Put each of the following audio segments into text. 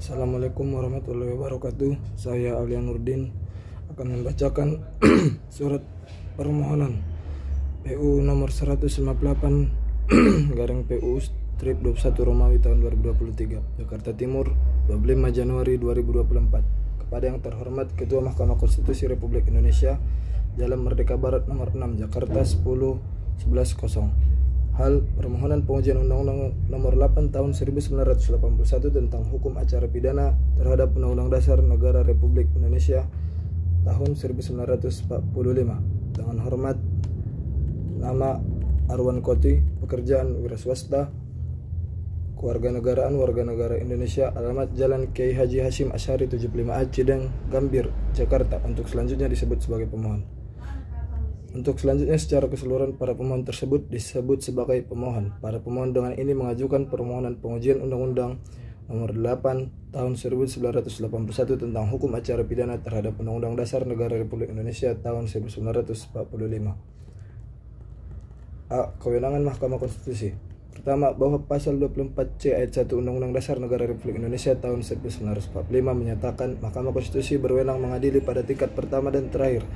Assalamualaikum warahmatullahi wabarakatuh. Saya Aulia Nurdin akan membacakan surat permohonan PU nomor 158 garing PU strip 21 Romawi tahun 2023 Jakarta Timur 25 Januari 2024 kepada yang terhormat Ketua Mahkamah Konstitusi Republik Indonesia Jalan Merdeka Barat nomor 6 Jakarta 10.11.0. Hal permohonan pengujian Undang-Undang Nomor 8 Tahun 1981 tentang Hukum Acara Pidana terhadap Undang-Undang Dasar Negara Republik Indonesia tahun 1945. Dengan hormat, nama Arwan Koti, pekerjaan wira swasta, kewarganegaraan warga negara Indonesia, alamat Jalan Kiai Haji Hashim Asyari 75A Cideng, Gambir, Jakarta. Untuk selanjutnya disebut sebagai pemohon. Untuk selanjutnya secara keseluruhan para pemohon tersebut disebut sebagai pemohon. Para pemohon dengan ini mengajukan permohonan pengujian Undang-Undang Nomor 8 Tahun 1981 tentang Hukum Acara Pidana terhadap Undang-Undang Dasar Negara Republik Indonesia tahun 1945. A. Kewenangan Mahkamah Konstitusi. Pertama, bahwa pasal 24C ayat 1 Undang-Undang Dasar Negara Republik Indonesia tahun 1945 menyatakan Mahkamah Konstitusi berwenang mengadili pada tingkat pertama dan terakhir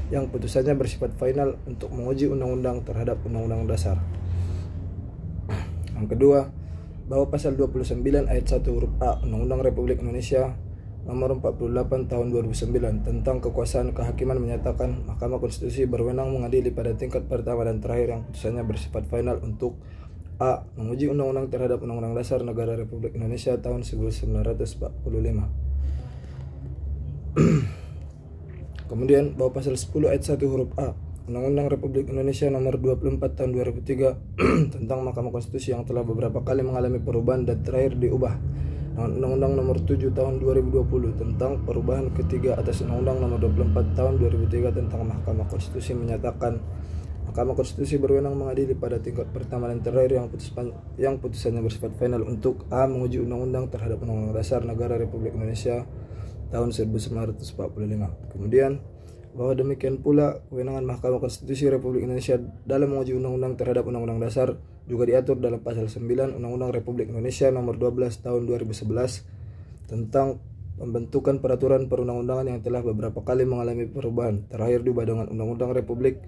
yang putusannya bersifat final untuk menguji undang-undang terhadap undang-undang dasar. Yang kedua, bahwa pasal 29 ayat 1 huruf A Undang-Undang Republik Indonesia nomor 48 tahun 2009 tentang kekuasaan kehakiman menyatakan Mahkamah Konstitusi berwenang mengadili pada tingkat pertama dan terakhir yang putusannya bersifat final untuk A. Menguji undang-undang terhadap Undang-Undang Dasar Negara Republik Indonesia tahun 1945. Kemudian bahwa pasal 10 ayat 1 huruf A Undang-Undang Republik Indonesia nomor 24 tahun 2003 tentang Mahkamah Konstitusi yang telah beberapa kali mengalami perubahan dan terakhir diubah dengan Undang-Undang nomor 7 tahun 2020 tentang perubahan ketiga atas Undang-Undang nomor 24 tahun 2003 tentang Mahkamah Konstitusi menyatakan Mahkamah Konstitusi berwenang mengadili pada tingkat pertama dan terakhir yang putusannya bersifat final untuk A. Menguji undang-undang terhadap Undang-Undang Dasar Negara Republik Indonesia tahun 1945. Kemudian bahwa demikian pula kewenangan Mahkamah Konstitusi Republik Indonesia dalam menguji undang-undang terhadap Undang-Undang Dasar juga diatur dalam pasal 9 Undang-Undang Republik Indonesia nomor 12 tahun 2011 tentang pembentukan peraturan perundang-undangan yang telah beberapa kali mengalami perubahan, terakhir diubah dengan Undang-Undang Republik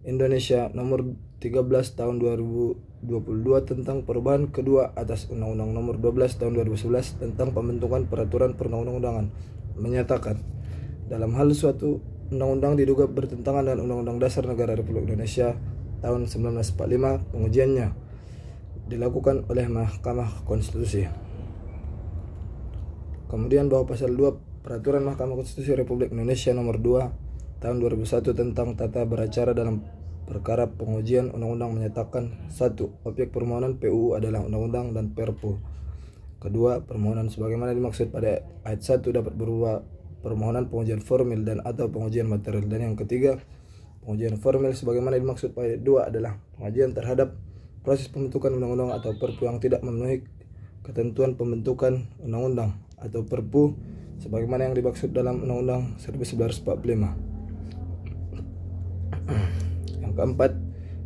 Indonesia nomor 13 tahun 2022 tentang perubahan kedua atas Undang-Undang nomor 12 tahun 2011 tentang pembentukan peraturan perundang-undangan menyatakan dalam hal suatu undang-undang diduga bertentangan dengan Undang-Undang Dasar Negara Republik Indonesia tahun 1945, pengujiannya dilakukan oleh Mahkamah Konstitusi. Kemudian bahwa pasal 2 Peraturan Mahkamah Konstitusi Republik Indonesia nomor 2 tahun 2001 tentang tata beracara dalam perkara pengujian undang-undang menyatakan 1. Objek permohonan PUU adalah undang-undang dan Perpu. Kedua, permohonan sebagaimana dimaksud pada ayat 1 dapat berupa permohonan pengujian formil dan atau pengujian material. Dan yang ketiga, pengujian formil sebagaimana dimaksud pada ayat 2 adalah pengujian terhadap proses pembentukan undang-undang atau Perpu yang tidak memenuhi ketentuan pembentukan undang-undang atau Perpu sebagaimana yang dimaksud dalam Undang-Undang 1945. Yang keempat,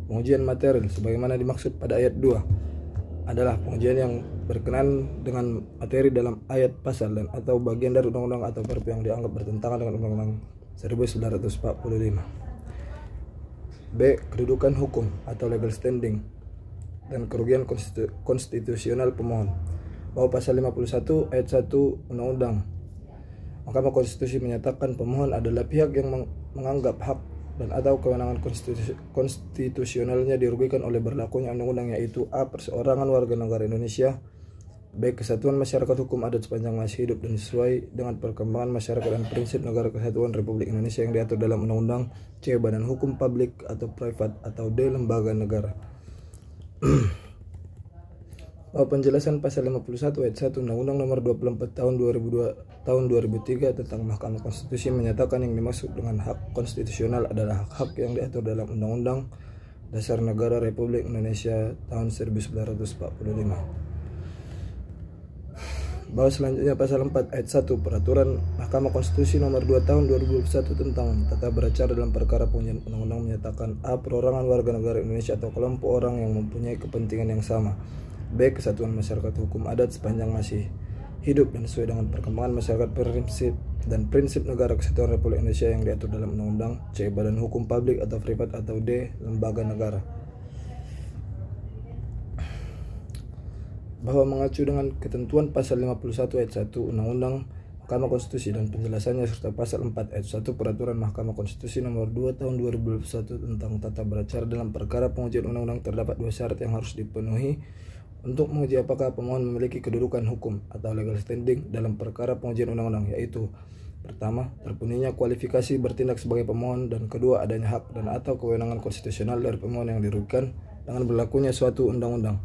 pengujian material sebagaimana dimaksud pada ayat 2 adalah pengujian yang berkenaan dengan materi dalam ayat, pasal, dan atau bagian dari undang-undang atau Perpu yang dianggap bertentangan dengan Undang-Undang 1945. B. Kedudukan hukum atau legal standing dan kerugian konstitusional pemohon. Bahwa pasal 51 ayat 1 Undang-Undang Mahkamah Konstitusi menyatakan pemohon adalah pihak yang menganggap hak dan atau kewenangan konstitusionalnya dirugikan oleh berlakunya undang-undang, yaitu A. Perseorangan warga negara Indonesia, B. Kesatuan masyarakat hukum adat sepanjang masih hidup dan sesuai dengan perkembangan masyarakat dan prinsip negara kesatuan Republik Indonesia yang diatur dalam undang-undang, C. Badan hukum publik atau private, atau D. Lembaga negara. Bahwa penjelasan pasal 51 ayat 1 Undang-Undang Nomor 24 tahun 2003 tentang Mahkamah Konstitusi menyatakan yang dimaksud dengan hak konstitusional adalah hak-hak yang diatur dalam Undang-Undang Dasar Negara Republik Indonesia tahun 1945. Bahwa selanjutnya pasal 4 ayat 1 Peraturan Mahkamah Konstitusi Nomor 2 tahun 2021 tentang tata beracara dalam perkara pengujian undang-undang menyatakan A. Perorangan warga negara Indonesia atau kelompok orang yang mempunyai kepentingan yang sama, B. Kesatuan masyarakat hukum adat sepanjang masih hidup dan sesuai dengan perkembangan masyarakat prinsip negara kesatuan Republik Indonesia yang diatur dalam Undang-Undang. C. Badan hukum publik atau privat, atau D. Lembaga negara. Bahwa mengacu dengan ketentuan pasal 51 ayat 1 Undang-Undang Mahkamah Konstitusi dan penjelasannya serta pasal 4 ayat 1 Peraturan Mahkamah Konstitusi nomor 2 tahun 2021 tentang tata beracara dalam perkara pengujian undang-undang, terdapat dua syarat yang harus dipenuhi untuk menguji apakah pemohon memiliki kedudukan hukum atau legal standing dalam perkara pengujian undang-undang, yaitu pertama, terpenuhinya kualifikasi bertindak sebagai pemohon, dan kedua, adanya hak dan atau kewenangan konstitusional dari pemohon yang dirugikan dengan berlakunya suatu undang-undang.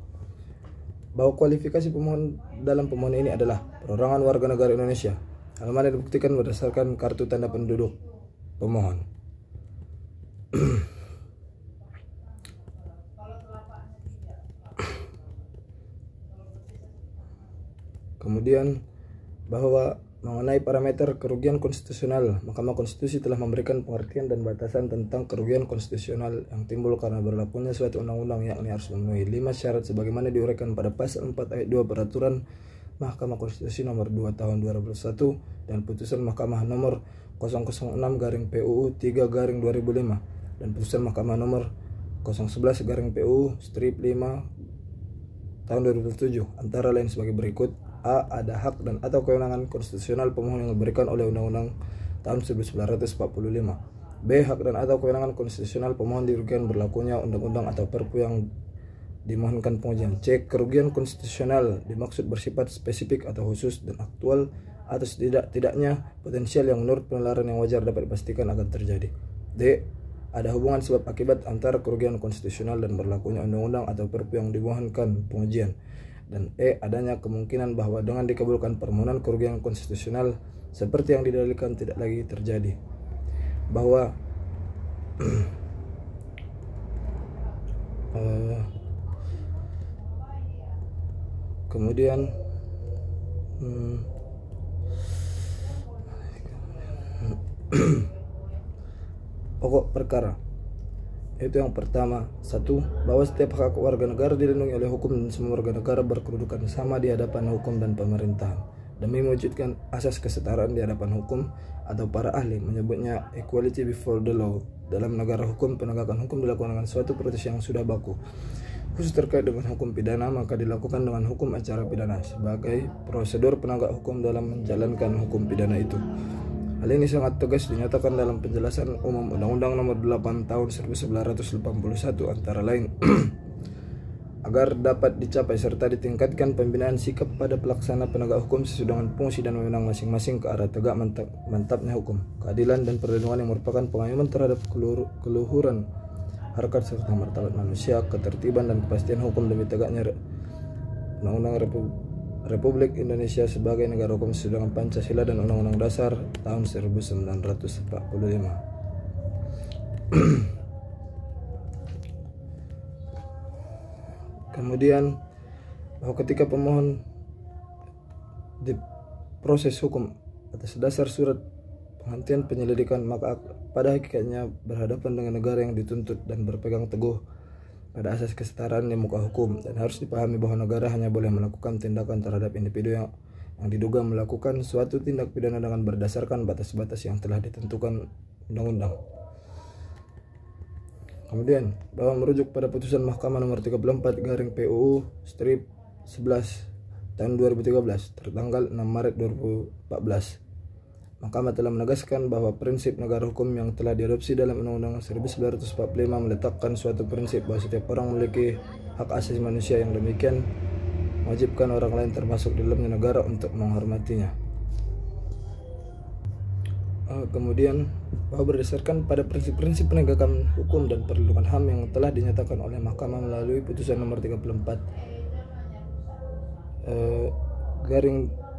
Bahwa kualifikasi pemohon dalam pemohon ini adalah perorangan warga negara Indonesia, hal mana dibuktikan berdasarkan kartu tanda penduduk pemohon. Kemudian bahwa mengenai parameter kerugian konstitusional, Mahkamah Konstitusi telah memberikan pengertian dan batasan tentang kerugian konstitusional yang timbul karena berlakunya suatu undang-undang, yakni harus memenuhi 5 syarat sebagaimana diuraikan pada pasal 4 ayat 2 Peraturan Mahkamah Konstitusi nomor 2 tahun 2001 dan putusan Mahkamah nomor 006/PUU 3/2005 dan putusan Mahkamah nomor 011/PUU strip 5 tahun 2007, antara lain sebagai berikut. A. Ada hak dan atau kewenangan konstitusional pemohon yang diberikan oleh Undang-Undang tahun 1945. B. Hak dan atau kewenangan konstitusional pemohon dirugikan berlakunya undang-undang atau perpu yang dimohonkan pengujian. C. Kerugian konstitusional dimaksud bersifat spesifik atau khusus dan aktual atau tidaknya potensial yang menurut penilaian yang wajar dapat dipastikan akan terjadi. D. Ada hubungan sebab akibat antara kerugian konstitusional dan berlakunya undang-undang atau perpu yang dimohonkan pengujian. Dan E. Adanya kemungkinan bahwa dengan dikabulkan permohonan kerugian konstitusional seperti yang didalilkan tidak lagi terjadi. Bahwa kemudian pokok perkara, yaitu yang pertama, 1. Bahwa setiap hak warga negara dilindungi oleh hukum dan semua warga negara berkedudukan sama di hadapan hukum dan pemerintahan demi mewujudkan asas kesetaraan di hadapan hukum, atau para ahli menyebutnya equality before the law. Dalam negara hukum, penegakan hukum dilakukan dengan suatu proses yang sudah baku. Khusus terkait dengan hukum pidana, maka dilakukan dengan hukum acara pidana sebagai prosedur penegak hukum dalam menjalankan hukum pidana itu. Hal ini sangat tegas dinyatakan dalam penjelasan umum Undang-Undang Nomor 8 Tahun 1981, antara lain agar dapat dicapai serta ditingkatkan pembinaan sikap pada pelaksana penegak hukum sesuai dengan fungsi dan wewenang masing-masing ke arah tegak mantapnya hukum, keadilan dan perlindungan yang merupakan pengayoman terhadap keluhuran harkat serta martabat manusia, ketertiban dan kepastian hukum demi tegaknya Undang-Undang Republik Indonesia sebagai negara hukum sesuai dengan Pancasila dan Undang-Undang Dasar tahun 1945. Kemudian bahwa ketika pemohon diproses hukum atas dasar surat penghentian penyelidikan, maka pada hakikatnya berhadapan dengan negara yang dituntut dan berpegang teguh pada asas kesetaraan di muka hukum, dan harus dipahami bahwa negara hanya boleh melakukan tindakan terhadap individu yang diduga melakukan suatu tindak pidana dengan berdasarkan batas-batas yang telah ditentukan undang-undang. Kemudian bahwa merujuk pada putusan Mahkamah nomor 34/PUU strip 11 tahun 2013 tertanggal 6 Maret 2014, Mahkamah telah menegaskan bahwa prinsip negara hukum yang telah diadopsi dalam Undang-Undang 1945 meletakkan suatu prinsip bahwa setiap orang memiliki hak asasi manusia yang demikian mewajibkan orang lain termasuk di dalamnya negara untuk menghormatinya. Kemudian bahwa berdasarkan pada prinsip-prinsip penegakan hukum dan perlindungan HAM yang telah dinyatakan oleh Mahkamah melalui putusan nomor 34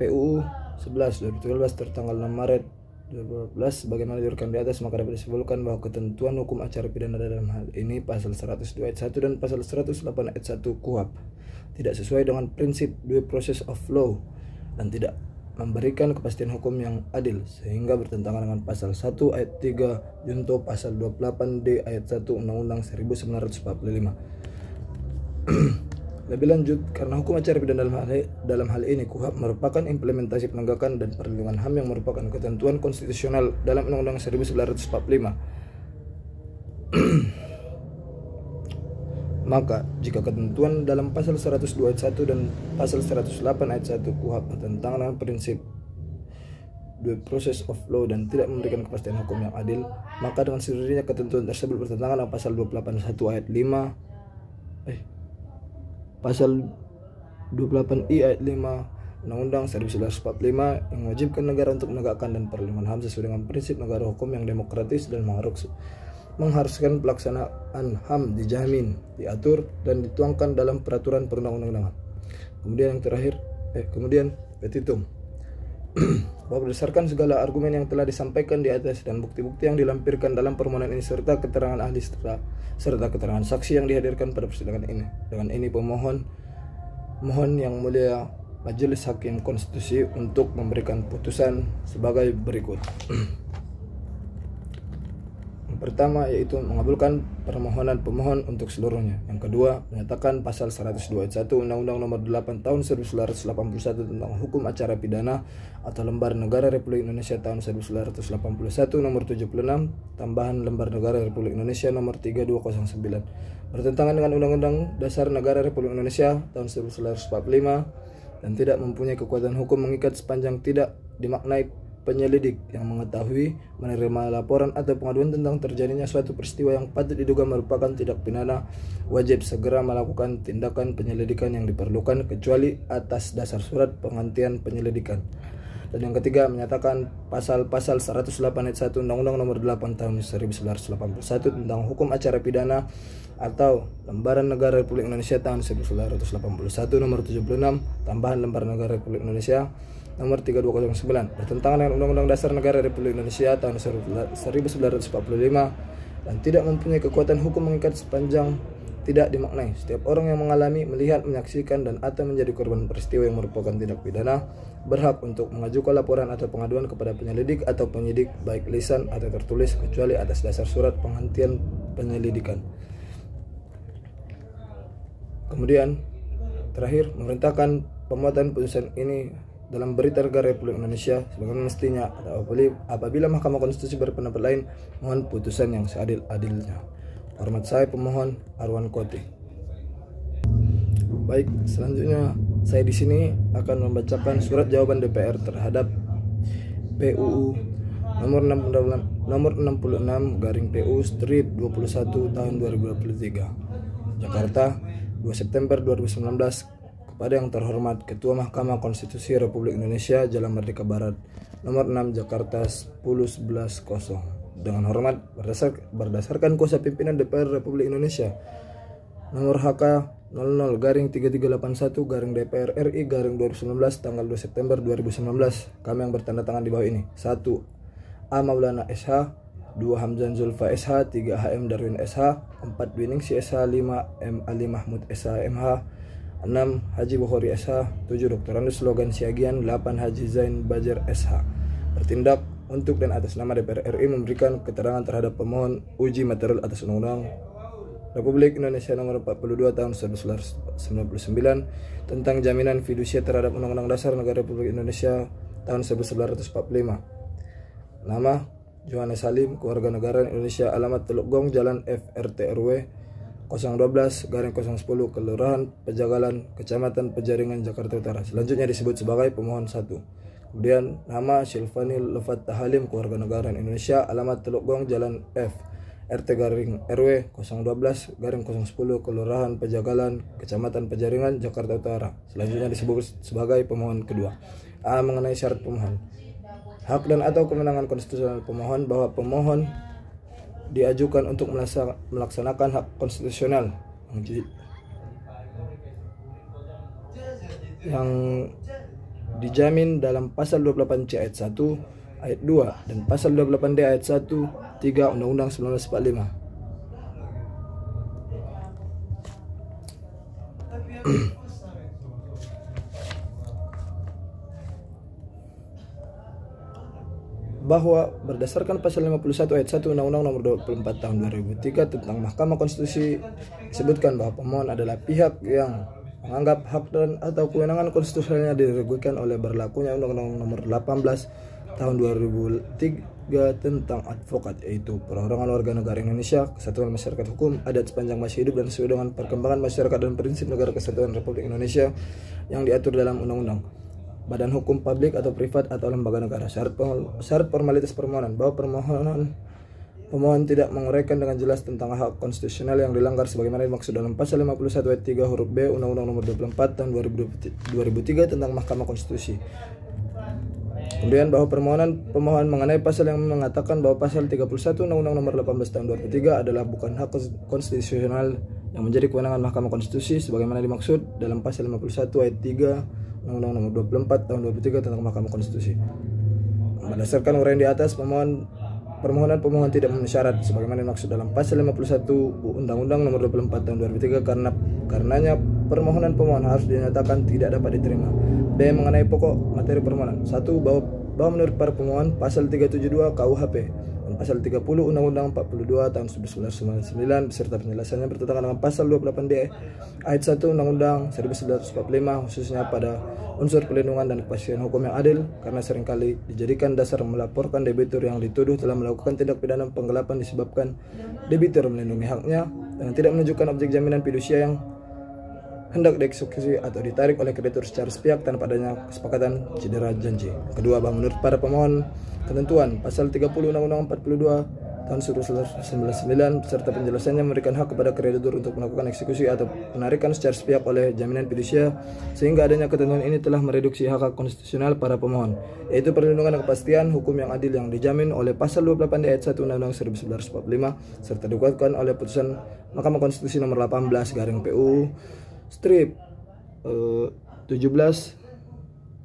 PUU 11/2013 tertanggal 6 Maret 2012 sebagaimana diuraikan di atas, maka dapat disimpulkan bahwa ketentuan hukum acara pidana dalam hal ini pasal 102 ayat 1 dan pasal 108 ayat 1 KUHP tidak sesuai dengan prinsip due process of law dan tidak memberikan kepastian hukum yang adil, sehingga bertentangan dengan pasal 1 ayat 3 junto pasal 28D ayat 1 Undang-Undang 1945. Lebih lanjut, karena hukum acara pidana dalam hal ini KUHP merupakan implementasi penegakan dan perlindungan HAM yang merupakan ketentuan konstitusional dalam Undang-Undang 1945. Maka, jika ketentuan dalam pasal 102 ayat 1 dan pasal 108 ayat 1 KUHP bertentangan dengan prinsip due process of law dan tidak memberikan kepastian hukum yang adil, maka dengan sendirinya ketentuan tersebut bertentangan dengan pasal 281 ayat 5 Pasal 28I ayat 5 Undang-Undang 1945 yang mewajibkan negara untuk menegakkan dan perlindungan HAM sesuai dengan prinsip negara hukum yang demokratis dan mengharuskan pelaksanaan HAM dijamin, diatur, dan dituangkan dalam peraturan perundang-undangan. Kemudian petitum bahwa berdasarkan segala argumen yang telah disampaikan di atas dan bukti-bukti yang dilampirkan dalam permohonan ini serta keterangan ahli serta keterangan saksi yang dihadirkan pada persidangan ini, dengan ini mohon yang mulia Majelis Hakim Konstitusi untuk memberikan putusan sebagai berikut. Yang pertama yaitu mengabulkan permohonan pemohon untuk seluruhnya. Yang kedua, menyatakan pasal 102 ayat 1 Undang-Undang Nomor 8 Tahun 1981 tentang Hukum Acara Pidana atau Lembar Negara Republik Indonesia tahun 1981 Nomor 76 tambahan Lembar Negara Republik Indonesia Nomor 3209 bertentangan dengan Undang-Undang Dasar Negara Republik Indonesia tahun 1945 dan tidak mempunyai kekuatan hukum mengikat sepanjang tidak dimaknai penyelidik yang mengetahui, menerima laporan atau pengaduan tentang terjadinya suatu peristiwa yang patut diduga merupakan tindak pidana, wajib segera melakukan tindakan penyelidikan yang diperlukan kecuali atas dasar surat penghentian penyelidikan. Dan yang ketiga, menyatakan pasal-pasal 108 ayat 1 Undang-Undang Nomor 8 Tahun 1981 tentang Hukum Acara Pidana atau Lembaran Negara Republik Indonesia tahun 1981 Nomor 76 tambahan Lembar Negara Republik Indonesia Nomor 3209 bertentangan dengan Undang-Undang Dasar Negara Republik Indonesia tahun 1945 dan tidak mempunyai kekuatan hukum mengikat sepanjang tidak dimaknai. Setiap orang yang mengalami, melihat, menyaksikan, dan atau menjadi korban peristiwa yang merupakan tindak pidana berhak untuk mengajukan laporan atau pengaduan kepada penyelidik atau penyidik baik lisan atau tertulis kecuali atas dasar surat penghentian penyelidikan. Kemudian terakhir, memerintahkan pemuatan putusan ini dalam Berita Negara Republik Indonesia sebagaimana mestinya. Apabila Mahkamah Konstitusi berpendapat lain, mohon putusan yang seadil-adilnya. Hormat saya pemohon Arwan Koti. Baik, selanjutnya saya di sini akan membacakan surat jawaban DPR terhadap PUU nomor 66/PU/21 tahun 2023. Jakarta, 2 September 2019. Kepada yang terhormat Ketua Mahkamah Konstitusi Republik Indonesia Jalan Merdeka Barat Nomor 6 Jakarta 10.11.0. Dengan hormat berdasarkan kuasa pimpinan DPR Republik Indonesia Nomor HK 00-3381-DPR RI 2019 tanggal 2 September 2019. Kami yang bertanda tangan di bawah ini: 1. A. Maulana SH, 2. Hamzan Zulfa SH, 3. HM Darwin SH, 4. Dwiningsi SH, 5. M. Ali Mahmud SH MH, 6. Haji Bukhari SH, 7. Dr. Andus Logan Siagian, 8. Haji Zain Bajar SH. Bertindak untuk dan atas nama DPR RI memberikan keterangan terhadap pemohon uji material atas Undang-Undang Republik Indonesia Nomor 42 Tahun 1999 tentang jaminan fidusia terhadap Undang-Undang Dasar Negara Republik Indonesia Tahun 1945. Nama: Johannes Salim, keluarga negaraan Indonesia, alamat Teluk Gong, Jalan FRT RW 012/010, Kelurahan Pejagalan, Kecamatan Penjaringan, Jakarta Utara. Selanjutnya disebut sebagai pemohon 1. Kemudian nama: Syilfani Lefat Tahalim, keluarga negaraan Indonesia, alamat Teluk Gong, Jalan F RT/RW 012/010, Kelurahan Pejagalan, Kecamatan Penjaringan, Jakarta Utara. Selanjutnya disebut sebagai pemohon kedua. A. Mengenai syarat pemohon. Hak dan atau kewenangan konstitusional pemohon, bahwa pemohon diajukan untuk melaksanakan hak konstitusional yang dijamin dalam pasal 28C ayat 1 ayat 2 dan pasal 28D ayat 1 3 Undang-Undang 1945. Bahwa berdasarkan pasal 51 ayat 1 Undang-Undang Nomor 24 Tahun 2003 tentang Mahkamah Konstitusi disebutkan bahwa pemohon adalah pihak yang menganggap hak dan atau kewenangan konstitusionalnya dirugikan oleh berlakunya Undang-Undang Nomor 18 Tahun 2003 tentang advokat, yaitu perorangan warga negara Indonesia, kesatuan masyarakat hukum, adat sepanjang masih hidup dan sesuai dengan perkembangan masyarakat dan prinsip negara kesatuan Republik Indonesia yang diatur dalam undang-undang, badan hukum publik atau privat atau lembaga negara. Syarat formalitas permohonan bahwa pemohon tidak menguraikan dengan jelas tentang hak konstitusional yang dilanggar sebagaimana dimaksud dalam pasal 51 ayat 3 huruf B Undang-Undang Nomor 24 Tahun 2003 tentang Mahkamah Konstitusi. Kemudian bahwa pemohon mengenai pasal yang mengatakan bahwa pasal 31 Undang-Undang Nomor 18 Tahun 2003 adalah bukan hak konstitusional yang menjadi kewenangan Mahkamah Konstitusi sebagaimana dimaksud dalam pasal 51 ayat 3 Undang-Undang Nomor 24 Tahun 2003 tentang Mahkamah Konstitusi. Berdasarkan uraian di atas, permohonan pemohon tidak memenuhi syarat sebagaimana dimaksud dalam pasal 51 Undang-Undang Nomor 24 Tahun 2003 karenanya permohonan pemohon harus dinyatakan tidak dapat diterima. B. Mengenai pokok materi permohonan. 1. Bahwa menurut para pemohon pasal 372 KUHP dan pasal 30 Undang-Undang 42 tahun 1999 beserta penjelasannya bertentangan dengan pasal 28D ayat 1 Undang-Undang 1945 khususnya pada unsur pelindungan dan kepastian hukum yang adil, karena seringkali dijadikan dasar melaporkan debitur yang dituduh telah melakukan tindak pidana penggelapan disebabkan debitur melindungi haknya dan tidak menunjukkan objek jaminan fidusia yang hendak dieksekusi atau ditarik oleh kreditur secara sepihak tanpa adanya kesepakatan cedera janji. Kedua, bahwa menurut para pemohon ketentuan pasal 30 Undang-Undang 42 tahun 1999 serta penjelasannya memberikan hak kepada kreditur untuk melakukan eksekusi atau penarikan secara sepihak oleh jaminan fidusia, sehingga adanya ketentuan ini telah mereduksi hak konstitusional para pemohon, yaitu perlindungan dan kepastian hukum yang adil yang dijamin oleh pasal 28 ayat 1 Undang-Undang 1945 serta dikuatkan oleh putusan Mahkamah Konstitusi nomor 18 garing PU strip 17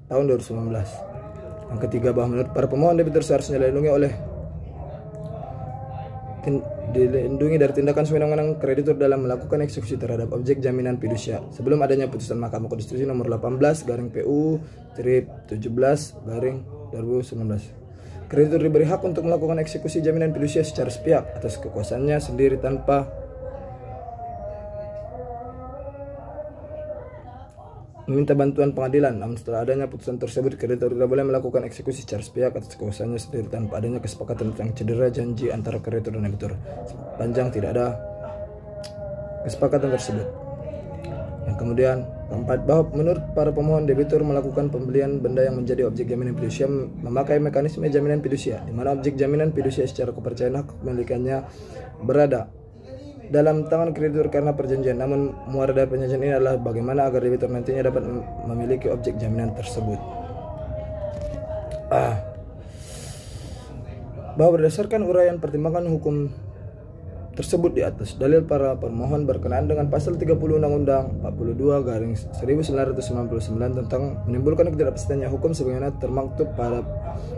tahun 2019. Yang ketiga, bahwa menurut para pemohon debitur seharusnya dilindungi dari tindakan sewenang-wenang kreditur dalam melakukan eksekusi terhadap objek jaminan fidusia sebelum adanya putusan Mahkamah Konstitusi nomor 18 garing PU strip 17 garing 2019. Kreditur diberi hak untuk melakukan eksekusi jaminan fidusia secara sepihak atas kekuasaannya sendiri tanpa meminta bantuan pengadilan. Namun setelah adanya putusan tersebut, kreditur tidak boleh melakukan eksekusi secara sepihak atas kekuasaannya sendiri tanpa adanya kesepakatan tentang cedera janji antara kreditur dan debitur sepanjang tidak ada kesepakatan tersebut. Yang kemudian keempat, bahwa menurut para pemohon debitur melakukan pembelian benda yang menjadi objek jaminan fidusia memakai mekanisme jaminan fidusia, di mana objek jaminan fidusia secara kepercayaan hak kepemilikannya berada dalam tangan kreditur karena perjanjian. Namun muara dari perjanjian ini adalah bagaimana agar debitur nantinya dapat memiliki objek jaminan tersebut. Bahwa berdasarkan uraian pertimbangan hukum tersebut di atas, dalil para pemohon berkenaan dengan pasal 30 Undang-Undang 42 garing 1999 tentang menimbulkan ketidakpastian hukum sebagaimana termaktub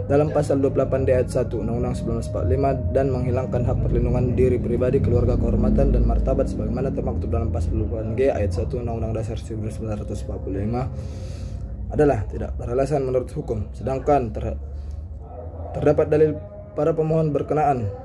dalam pasal 28D ayat 1 Undang-Undang 1945 dan menghilangkan hak perlindungan diri pribadi, keluarga, kehormatan dan martabat sebagaimana termaktub dalam pasal 28G ayat 1 Undang-Undang Dasar 1945 adalah tidak beralasan menurut hukum. Sedangkan terdapat dalil para pemohon berkenaan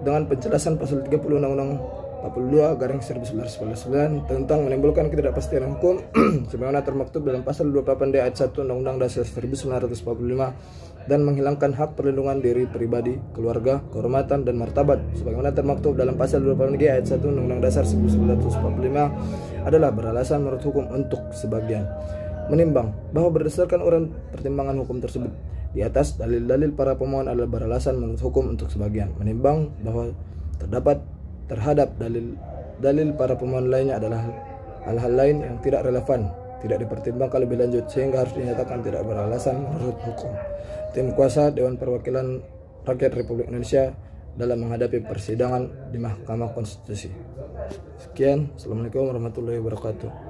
dengan penjelasan pasal 30 Undang-Undang 42 garing 1999 tentang menimbulkan ketidakpastian hukum sebagaimana termaktub dalam pasal 28D ayat 1 Undang-Undang Dasar 1945 dan menghilangkan hak perlindungan diri pribadi, keluarga, kehormatan dan martabat sebagaimana termaktub dalam pasal 28G ayat 1 Undang-Undang Dasar 1945 adalah beralasan menurut hukum untuk sebagian. Menimbang bahwa berdasarkan uraian pertimbangan hukum tersebut di atas, dalil-dalil para pemohon adalah beralasan menurut hukum untuk sebagian. Menimbang bahwa terhadap dalil para pemohon lainnya adalah hal-hal lain yang tidak relevan, tidak dipertimbangkan lebih lanjut sehingga harus dinyatakan tidak beralasan menurut hukum. Tim kuasa Dewan Perwakilan Rakyat Republik Indonesia dalam menghadapi persidangan di Mahkamah Konstitusi. Sekian, Assalamualaikum warahmatullahi wabarakatuh.